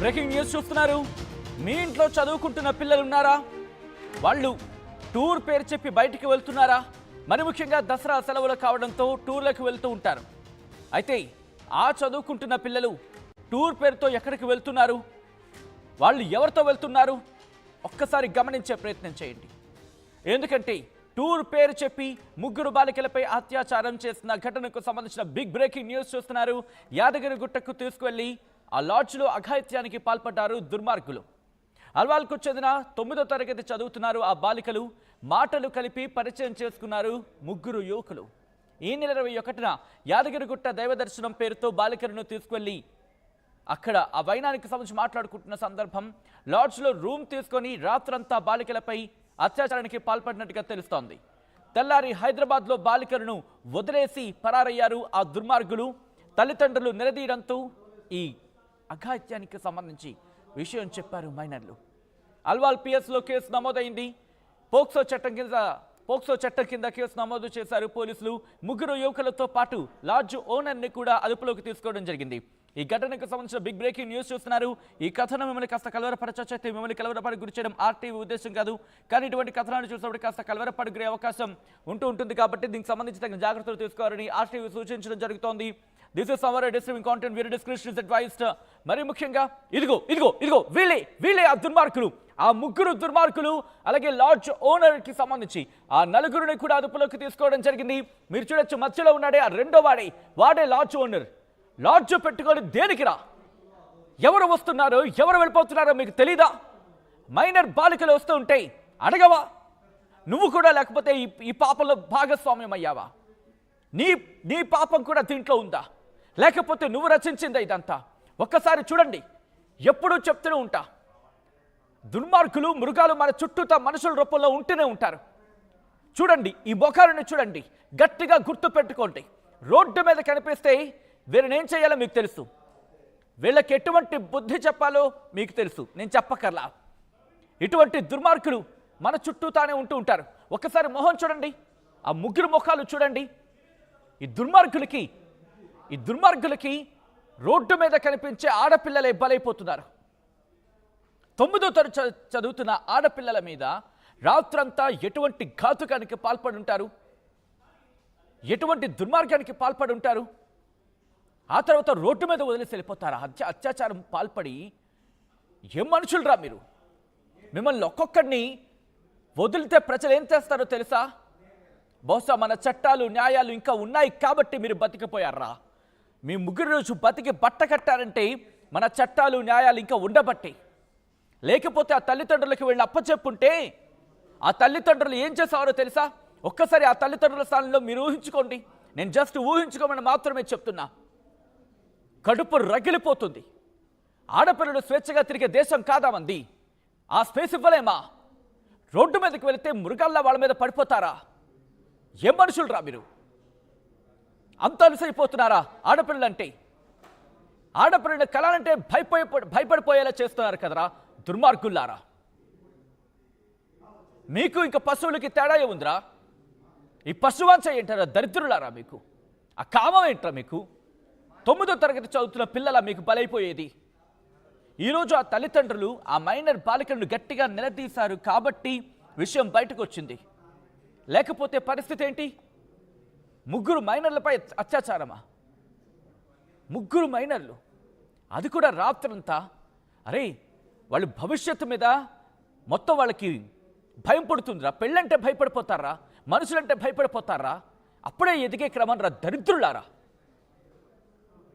Breaking news చూస్తున్నారు. మీ ఇంట్లో చదువుకుంటున్న పిల్లలు ఉన్నారా? వాళ్ళు టూర్ పేరు చెప్పి బయటికి వెళ్తున్నారా? మరి ముఖ్యంగా దసరా సెలవులు కావడంతో టూర్లకు వెళ్తూ ఉంటారు. అయితే ఆ చదువుకుంటున్న పిల్లలు టూర్ పేరుతో ఎక్కడికి వెళ్తున్నారు? వాళ్ళు ఎవరితో వెళ్తున్నారు? ఒక్కసారి గమనించే ప్రయత్నం చేయండి. ఎందుకంటే టూర్ పేరు చెప్పి ముగ్గురు బాలికలపై అత్యాచారం చేసిన ఘటనకు సంబంధించిన బిగ్ బ్రేకింగ్ న్యూస్ చూస్తున్నారు. యాదగిరిగుట్టకు తీసుకువెళ్లి ఆ లాడ్జ్లో అఘాయిత్యానికి పాల్పడ్డారు దుర్మార్గులు. అల్వాల్కు చెందిన 9వ తరగతి చదువుతున్నారు ఆ బాలికలు. మాటలు కలిపి పరిచయం చేసుకున్నారు ముగ్గురు యువకులు. ఈ నెల 21న యాదగిరిగుట్ట దైవదర్శనం పేరుతో బాలికలను తీసుకువెళ్లి అక్కడ ఆ వైనానికి సంబంధించి మాట్లాడుకుంటున్న సందర్భం లాడ్జ్లో రూమ్ తీసుకొని రాత్రంతా బాలికలపై అత్యాచారానికి పాల్పడినట్టుగా తెలుస్తోంది. తెల్లారి హైదరాబాద్లో బాలికలను వదిలేసి పరారయ్యారు ఆ దుర్మార్గులు. తల్లిదండ్రులు నిలదీయడంతో ఈ అఘాయిత్యానికి సంబంధించి విషయం చెప్పారు మైనర్లు. అల్వాల్ పిఎస్లో కేసు నమోదైంది. పోక్సో చట్టం కింద కేసు నమోదు చేశారు పోలీసులు. ముగ్గురు యువకులతో పాటు లాడ్జ్ ఓనర్ని కూడా అదుపులోకి తీసుకోవడం జరిగింది. ఈ ఘటనకు సంబంధించిన బిగ్ బ్రేకింగ్ న్యూస్ చూస్తున్నారు. ఈ కథనం మిమ్మల్ని కాస్త కలవరపరచొచ్చు. అయితే మిమ్మల్ని కలవరపడి గురి చేయడం ఆర్టీవీ ఉద్దేశం కాదు. కానీ ఇటువంటి కథనాన్ని చూసినప్పుడు కాస్త కలవరపడి గురే అవకాశం ఉంటుంది కాబట్టి దీనికి సంబంధించి తగిన జాగ్రత్తలు తీసుకోవాలని ఆర్టీవీ సూచించడం జరుగుతోంది. This is our districting content very description is advised. మరి ముఖ్యంగా ఇదిగో వీళ్ళే ఆ దుర్మార్గులు, ఆ ముగ్గురు దుర్మార్గులు. అలాగే లాడ్జ్ ఓనర్ కి సంబంధించి ఆ నలుగురిని కూడా అదుపులోకి తీసుకోవడం జరిగింది. మీరు చూడొచ్చు మధ్యలో ఉన్నాడే ఆ రెండో వాడే లాడ్జ్ ఓనర్. లాడ్జ్ పెట్టుకొని దేనికిరా? ఎవరు వస్తున్నారో ఎవరు వెళ్ళిపోతున్నారో మీకు తెలీదా? మైనర్ బాలికలు వస్తూ ఉంటే అడగవా? నువ్వు కూడా లేకపోతే ఈ పాపంలో భాగస్వామ్యం అయ్యావా? నీ పాపం కూడా దీంట్లో ఉందా? లేకపోతే నువ్వు రచించిందా ఇదంతా? ఒక్కసారి చూడండి. ఎప్పుడూ చెప్తూనే ఉంటా, దుర్మార్గులు మృగాలు మన చుట్టూతా మనుషుల రూపంలో ఉంటూనే ఉంటారు. చూడండి, ఈ మొఖాలను చూడండి, గట్టిగా గుర్తు పెట్టుకోండి. రోడ్డు మీద కనిపిస్తే వీరిని ఏం చేయాలో మీకు తెలుసు. వీళ్ళకి ఎటువంటి బుద్ధి చెప్పాలో మీకు తెలుసు, నేను చెప్పకర్లా. ఇటువంటి దుర్మార్గులు మన చుట్టూతానే ఉంటూ ఉంటారు. ఒక్కసారి మొహం చూడండి, ఆ ముగ్గురు ముఖాలు చూడండి. ఈ దుర్మార్గులకి రోడ్డు మీద కనిపించే ఆడపిల్లలే బలైపోతున్నారు. 9వ తరగతి చదువుతున్న ఆడపిల్లల మీద రాత్రంతా ఎటువంటి ఘాతుకానికి పాల్పడి ఉంటారు, ఎటువంటి దుర్మార్గానికి పాల్పడి ఉంటారు. ఆ తర్వాత రోడ్డు మీద వదిలేసి వెళ్ళిపోతారా? అత్యాచారం పాల్పడి ఏం మనుషులరా మీరు? మిమ్మల్ని ఒక్కొక్కడిని వదిలితే ప్రజలు ఏం చేస్తారో తెలుసా? బహుశా మన చట్టాలు న్యాయాలు ఇంకా ఉన్నాయి కాబట్టి మీరు బతికిపోయారా? మీ ముగ్గురు రోజు బతికి బట్ట కట్టారంటే మన చట్టాలు న్యాయాలు ఇంకా ఉండబట్టి. లేకపోతే ఆ తల్లిదండ్రులకి వీళ్ళని అప్పచెప్పుంటే ఆ తల్లిదండ్రులు ఏం చేసేవారో తెలుసా? ఒక్కసారి ఆ తల్లిదండ్రుల స్థానంలో మీరు ఊహించుకోండి. నేను జస్ట్ ఊహించుకోమని మాత్రమే చెప్తున్నా. కడుపు రగిలిపోతుంది. ఆడపిల్లలు స్వేచ్ఛగా తిరిగే దేశం కాదా మంది? ఆ స్పేస్ ఇవ్వలేమా? రోడ్డు మీదకి వెళితే మృగాల్లా వాళ్ళ మీద పడిపోతారా? ఏం మనుషులు రా మీరు? అంత అలసైపోతున్నారా ఆడపిల్లలంటే? ఆడపిల్లల కళలంటే భయపడిపోయేలా చేస్తున్నారు కదరా దుర్మార్గుల్లారా. మీకు ఇంకా పశువులకి తేడా ఏముందిరా? ఈ పశువాంచ ఏంటారా దరిద్రులారా? మీకు ఆ కామం ఏంట్రా? మీకు 9వ తరగతి చదువుతున్న పిల్లల మీకు బలైపోయేది. ఈరోజు ఆ తల్లిదండ్రులు ఆ మైనర్ బాలికలను గట్టిగా నిలదీశారు కాబట్టి విషయం బయటకు వచ్చింది. లేకపోతే పరిస్థితి ఏంటి? ముగ్గురు మైనర్లపై అత్యాచారమా? ముగ్గురు మైనర్లు, అది కూడా రాత్రంతా. అరే, వాళ్ళు భవిష్యత్తు మీద మొత్తం వాళ్ళకి భయం పడుతుందిరా. పెళ్ళంటే భయపడిపోతారా? మనుషులంటే భయపడిపోతారా? అప్పుడే ఎదిగే క్రమం రా దరిద్రులారా.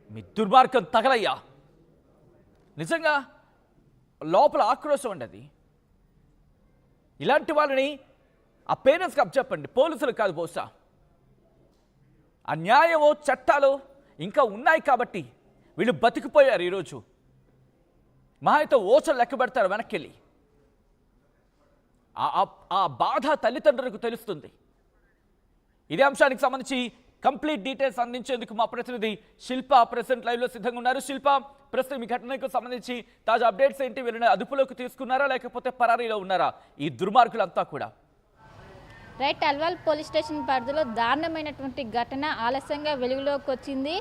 మీ దుర్మార్గం తగలయ్యా. నిజంగా లోపల ఆక్రోశం అండి అది. ఇలాంటి వాళ్ళని ఆ పేరెంట్స్కి అప్పచెప్పండి, పోలీసులు కాదు. బహుశా ఆ న్యాయమో చట్టాలు ఇంకా ఉన్నాయి కాబట్టి వీళ్ళు బతికిపోయారు. ఈరోజు మహా అయితే ఓచలు లెక్క పెడతారు వెనక్కి. ఆ బాధ తల్లిదండ్రులకు తెలుస్తుంది. ఇదే అంశానికి సంబంధించి కంప్లీట్ డీటెయిల్స్ అందించేందుకు మా ప్రతినిధి శిల్ప ప్రెసెంట్ లైవ్లో సిద్ధంగా ఉన్నారు. శిల్ప, ప్రస్తుతం ఈ ఘటనకు సంబంధించి తాజా అప్డేట్స్ ఏంటి? వీళ్ళని అదుపులోకి తీసుకున్నారా లేకపోతే పరారీలో ఉన్నారా ఈ దుర్మార్గులంతా కూడా? రైట్ అల్వాల్ పోలీస్ స్టేషన్ పరిధిలో దారుణమైనటువంటి ఘటన ఆలస్యంగా వెలుగులోకి వచ్చింది.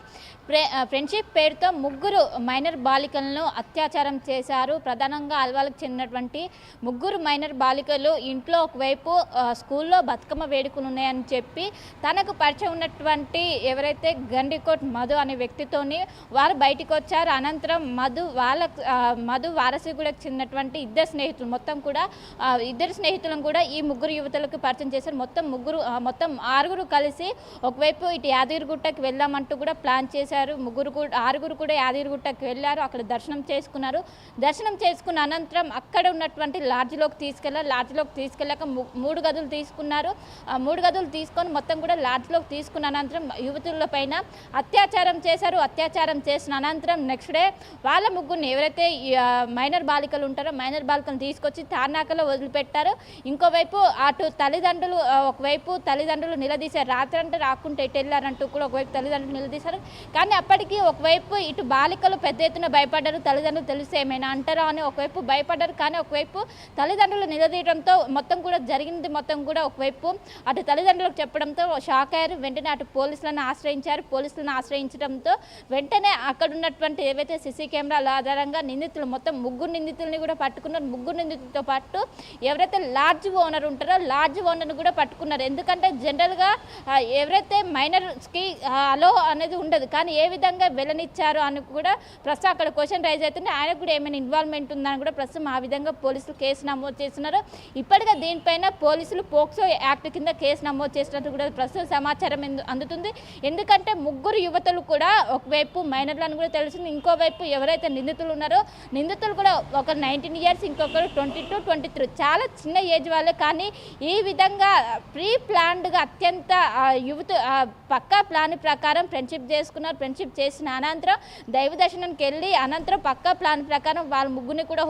ఫ్రెండ్షిప్ పేరుతో ముగ్గురు మైనర్ బాలికలను అత్యాచారం చేశారు. ప్రధానంగా అల్వాల్కి చెందినటువంటి ముగ్గురు మైనర్ బాలికలు ఇంట్లో ఒకవైపు స్కూల్లో బతుకమ్మ వేడుకలు ఉన్నాయని చెప్పి తనకు పరిచయం ఉన్నటువంటి ఎవరైతే గండికోట్ మధు అనే వ్యక్తితోని వారు బయటికి వచ్చారు. అనంతరం మధు వారసులకు చెందినటువంటి ఇద్దరు స్నేహితులను కూడా ఈ ముగ్గురు యువతులకు పరిచయం చేశారు. మొత్తం ఆరుగురు కలిసి ఒకవైపు ఇటు యాదగిరిగుట్టకి వెళ్దామంటూ కూడా ప్లాన్ చేశారు. ఆరుగురు కూడా యాదగిరిగుట్టకి వెళ్ళారు. అక్కడ దర్శనం చేసుకున్నారు. దర్శనం చేసుకున్న అనంతరం అక్కడ ఉన్నటువంటి లాడ్జ్లోకి తీసుకెళ్ళాక 3 గదులు తీసుకున్నారు. 3 గదులు తీసుకొని మొత్తం కూడా లాడ్జ్లోకి తీసుకున్న అనంతరం యువతుల పైన అత్యాచారం చేశారు. అత్యాచారం చేసిన అనంతరం నెక్స్ట్ డే వాళ్ళ ముగ్గురిని ఎవరైతే మైనర్ బాలికలు ఉంటారో మైనర్ బాలికలను తీసుకొచ్చి తార్నాకలో వదిలిపెట్టారు. ఇంకోవైపు అటు ఒకవైపు తల్లిదండ్రులు నిలదీశారు. రాత్రి అంటే రాకుంటే ఇటు వెళ్ళారంటూ కూడా ఒకవైపు తల్లిదండ్రులు నిలదీశారు. కానీ అప్పటికి ఒకవైపు ఇటు బాలికలు పెద్ద ఎత్తున భయపడ్డారు. తల్లిదండ్రులు తెలిసి ఏమైనా అంటారా అని ఒకవైపు భయపడ్డారు. కానీ ఒకవైపు తల్లిదండ్రులు నిలదీయడంతో మొత్తం కూడా జరిగింది మొత్తం కూడా ఒకవైపు అటు తల్లిదండ్రులకు చెప్పడంతో షాక్ అయ్యారు. వెంటనే అటు పోలీసులను ఆశ్రయించడంతో వెంటనే అక్కడ ఉన్నటువంటి ఏవైతే సీసీ కెమెరాల ఆధారంగా మొత్తం ముగ్గురు నిందితుల్ని కూడా పట్టుకున్నారు. ముగ్గురు నిందితులతో పాటు ఎవరైతే లాడ్జ్ ఓనర్ ఉంటారో లాడ్జ్ ఓనర్ని కూడా పట్టుకున్నారు. ఎందుకంటే జనరల్గా ఎవరైతే మైనర్స్కి అలో అనేది ఉండదు, కానీ ఏ విధంగా వెళ్ళనిచ్చారు అని కూడా ప్రస్తుతం అక్కడ క్వశ్చన్ రైజ్ అవుతుంది. ఆయనకు కూడా ఏమైనా ఇన్వాల్వ్మెంట్ ఉందని కూడా ప్రస్తుతం ఆ విధంగా పోలీసులు కేసు నమోదు చేస్తున్నారు. ఇప్పటికే దీనిపైన పోలీసులు పోక్సో యాక్ట్ కింద కేసు నమోదు చేసినట్టు కూడా ప్రస్తుతం సమాచారం అందుతుంది. ఎందుకంటే ముగ్గురు యువతులు కూడా ఒకవైపు మైనర్లను కూడా తెలుస్తుంది. ఇంకోవైపు ఎవరైతే నిందితులు ఉన్నారో నిందితులు కూడా ఒకరు 19 ఇయర్స్, ఇంకొకరు 22, 23 చాలా చిన్న ఏజ్ వాళ్ళే. కానీ ఈ విధంగా ప్రీ ప్లాన్డ్గా అత్యంత పక్కా ప్లాన్ ప్రకారం ఫ్రెండ్షిప్ చేసుకున్నారు. ఫ్రెండ్షిప్ చేసిన అనంతరం దైవ దర్శనానికి వెళ్ళి అనంతరం పక్కా ప్లాన్ ప్రకారం వాళ్ళ ముగ్గురిని కూడా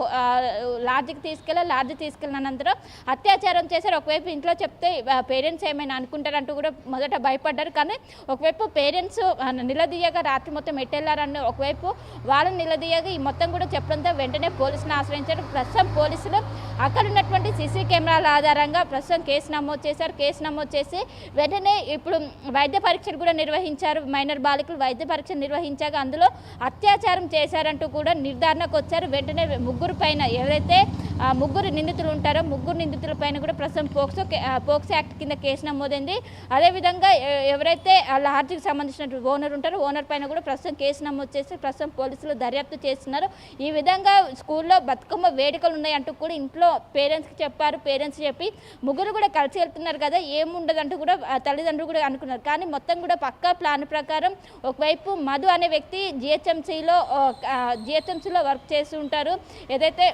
లాడ్జ్ తీసుకెళ్ళిన అనంతరం అత్యాచారం చేశారు. ఒకవైపు ఇంట్లో చెప్తే పేరెంట్స్ ఏమైనా అనుకుంటారంటూ కూడా మొదట భయపడ్డారు. కానీ ఒకవైపు పేరెంట్స్ నిలదీయగా రాత్రి మొత్తం ఎట్టెళ్ళారని ఒకవైపు వాళ్ళని నిలదీయగా ఈ మొత్తం కూడా చెప్పడంతో వెంటనే పోలీసులను ఆశ్రయించారు. ప్రస్తుతం పోలీసులు అక్కడ ఉన్నటువంటి సీసీ కెమెరాల ఆధారంగా ప్రస్తుతం కేసు నమోదు చేశారు. కేసు నమోదు చేసి వెంటనే ఇప్పుడు వైద్య పరీక్షలు కూడా నిర్వహించారు. మైనర్ బాలికలు వైద్య పరీక్షలు నిర్వహించాక అందులో అత్యాచారం చేశారంటూ కూడా నిర్ధారణకు వచ్చారు. వెంటనే ముగ్గురు పైన ఎవరైతే ముగ్గురు నిందితులు ఉంటారో ముగ్గురు నిందితుల పైన కూడా ప్రస్తుతం పోక్సో యాక్ట్ కింద కేసు నమోదైంది. అదేవిధంగా ఎవరైతే లాడ్జ్కి సంబంధించిన ఓనర్ ఉంటారో ఓనర్ పైన కూడా ప్రస్తుతం కేసు నమోదు చేసి ప్రస్తుతం పోలీసులు దర్యాప్తు చేస్తున్నారు. ఈ విధంగా స్కూల్లో బతుకమ్మ వేడుకలు ఉన్నాయంటూ కూడా ఇంట్లో పేరెంట్స్కి చెప్పారు. పేరెంట్స్ చెప్పి ముగ్గురు కూడా కలిసి వెళ్తున్నారు కదా, ఏముండదంటూ కూడా తల్లిదండ్రులు కూడా అనుకున్నారు. కానీ మొత్తం కూడా పక్కా ప్లాన్ ప్రకారం ఒకవైపు మధు అనే వ్యక్తి జిహెచ్ఎంసీలో వర్క్ చేస్తూ ఉంటారు. ఏదైతే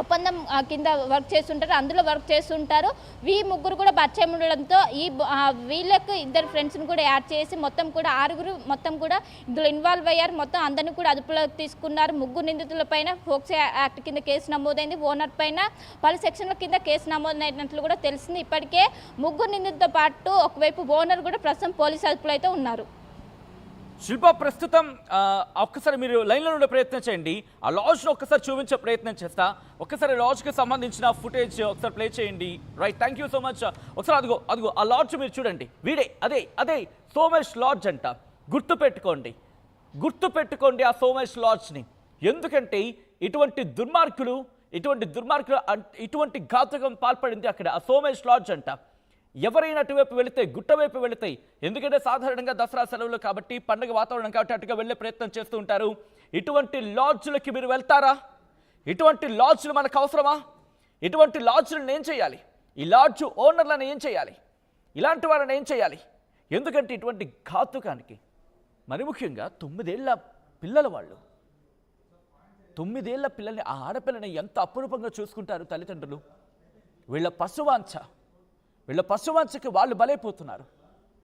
ఒప్పందం కింద వర్క్ చేస్తుంటారు అందులో వర్క్ చేస్తుంటారు. ముగ్గురు కూడా పరిచయం ఉండడంతో వీళ్ళకు ఇద్దరు ఫ్రెండ్స్ని కూడా యాడ్ చేసి మొత్తం కూడా ఆరుగురు మొత్తం కూడా ఇందులో ఇన్వాల్వ్ అయ్యారు. మొత్తం అందరినీ కూడా అదుపులోకి తీసుకున్నారు. ముగ్గురు నిందితుల పైన పోక్సో యాక్ట్ కింద కేసు నమోదైంది. ఓనర్ పైన పలు సెక్షన్ల కింద కేసు నమోదైనట్లు కూడా తెలిసింది. ఇప్పటికే ముగ్గురు నిందితులతో పాటు ఒకవైపు ఓనర్ కూడా ప్రస్తుతం పోలీసు అదుపులో అయితే ఉన్నారు. శిల్ప, ప్రస్తుతం ఒక్కసారి మీరు లైన్లో ఉండే ప్రయత్నం చేయండి. ఆ లాడ్జ్ను ఒక్కసారి చూపించే ప్రయత్నం చేస్తా. ఒక్కసారి లాడ్జ్కి సంబంధించిన ఫుటేజ్ ఒకసారి ప్లే చేయండి. Right, thank you so much. ఒకసారి అదిగో ఆ లాడ్జ్ మీరు చూడండి. వీడే అదే సోమేష్ లాడ్జ్ అంట. గుర్తుపెట్టుకోండి ఆ సోమేష్ లాడ్జ్ని. ఎందుకంటే ఇటువంటి దుర్మార్గులు ఇటువంటి ఘాతుకం పాల్పడింది అక్కడ ఆ సోమేష్ లాడ్జ్ అంట. ఎవరైనా అటువైపు వెళితే గుట్టవైపు వెళితే, ఎందుకంటే సాధారణంగా దసరా సెలవులు కాబట్టి పండుగ వాతావరణం కాబట్టి అటుగా వెళ్ళే ప్రయత్నం చేస్తూ ఉంటారు. ఇటువంటి లాడ్జ్లకి మీరు వెళ్తారా? ఇటువంటి లాడ్జ్లు మనకు అవసరమా? ఇటువంటి లాడ్జ్లను ఏం చేయాలి? ఈ లాడ్జ్ ఓనర్లను ఏం చేయాలి? ఇలాంటి వాళ్ళని ఏం చేయాలి? ఎందుకంటే ఇటువంటి ఘాతుకానికి మరి ముఖ్యంగా 9 ఏళ్ల పిల్లల వాళ్ళు 9 ఏళ్ల పిల్లల్ని ఆ ఆడపిల్లని ఎంత అపురూపంగా చూసుకుంటారు తల్లిదండ్రులు. వీళ్ళ పశువాంఛకి వాళ్ళు బలైపోతున్నారు.